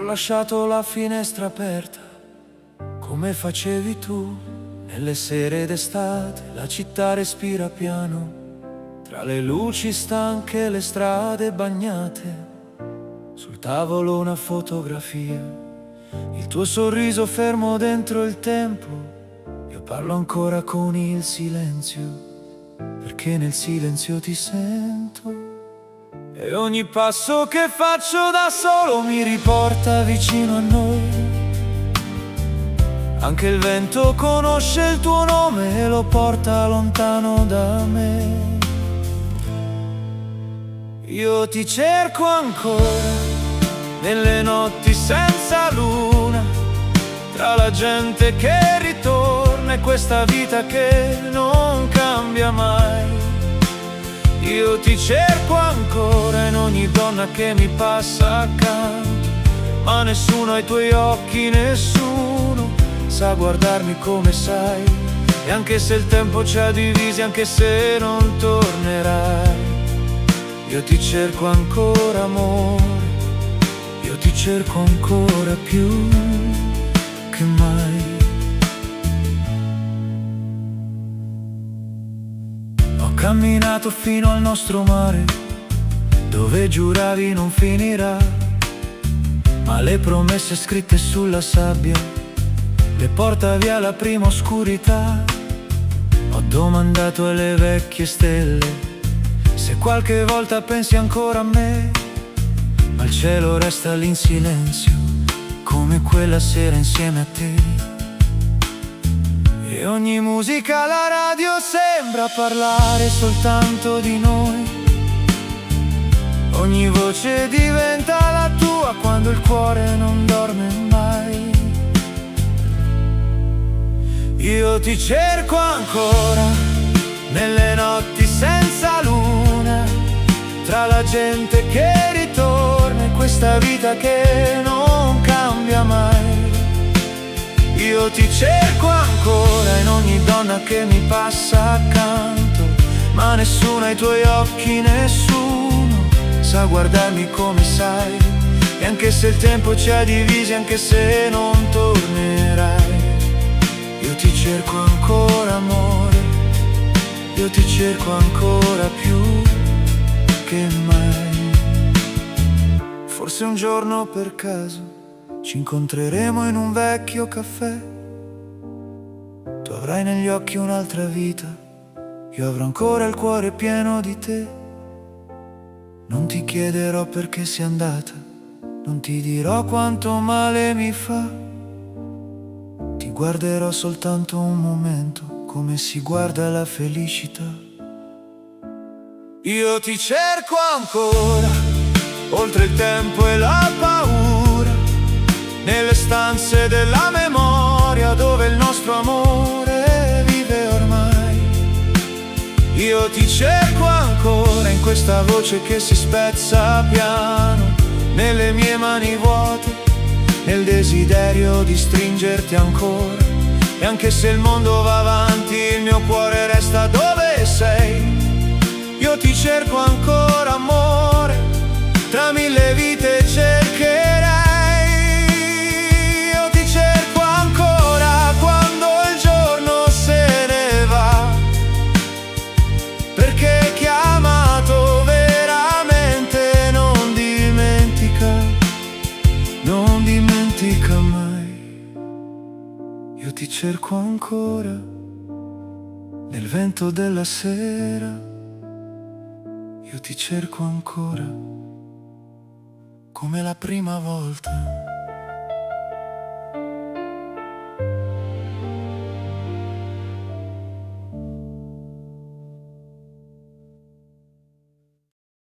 lasciato la finestra aperta, come facevi tu. Nelle sere d'estate la città respira piano, tra le luci stanche e le strade bagnate. Sul tavolo una fotografia, il tuo sorriso fermo dentro il tempo. Io parlo ancora con il silenzio, perché nel silenzio ti sento. E ogni passo che faccio da solo mi riporta vicino a noi. Anche il vento conosce il tuo nome e lo porta lontano da me. Io ti cerco ancora nelle notti senza luna, tra la gente che ritorna e questa vita che non cambia mai. Io ti cerco ancora in ogni donna che mi passa accanto, ma nessuno ai tuoi occhi, nessuno sa guardarmi come sai. E anche se il tempo ci ha divisi, anche se non tornerai, io ti cerco ancora amore, io ti cerco ancora più che mai. Ho camminato fino al nostro mare, dove giuravi non finirà, ma le promesse scritte sulla sabbia le porta via la prima oscurità. Ho domandato alle vecchie stelle se qualche volta pensi ancora a me, ma il cielo resta lì in silenzio, come quella sera insieme a te. E ogni musica alla radio sembra parlare soltanto di noi. Ogni voce diventa la tua quando il cuore non dorme mai. Io ti cerco ancora nelle notti senza luna, tra la gente che ritorna e questa vita che non cambia mai. Io ti cerco ancora in ogni donna che mi passa accanto, ma nessuno ai tuoi occhi, nessuno sa guardarmi come sai. E anche se il tempo ci ha divisi, anche se non tornerai, io ti cerco ancora amore, io ti cerco ancora più che mai. Forse un giorno per caso ci incontreremo in un vecchio caffè. Tu avrai negli occhi un'altra vita, io avrò ancora il cuore pieno di te. Non ti chiederò perché sei andata, non ti dirò quanto male mi fa. Ti guarderò soltanto un momento, come si guarda la felicità. Io ti cerco ancora, oltre il tempo e la paura, nelle stanze della memoria dove il nostro amore vive ormai. Io ti cerco ancora in questa voce che si spezza piano, nelle mie mani vuote, nel desiderio di stringerti ancora. E anche se il mondo va avanti, il mio cuore resta dove sei. Io ti cerco ancora amore, tra mille vite cercherei. Io ti cerco ancora quando il giorno se ne va, perché chi ha amato veramente non dimentica, non dimentica mai. Io ti cerco ancora nel vento della sera, io ti cerco ancora come la prima volta.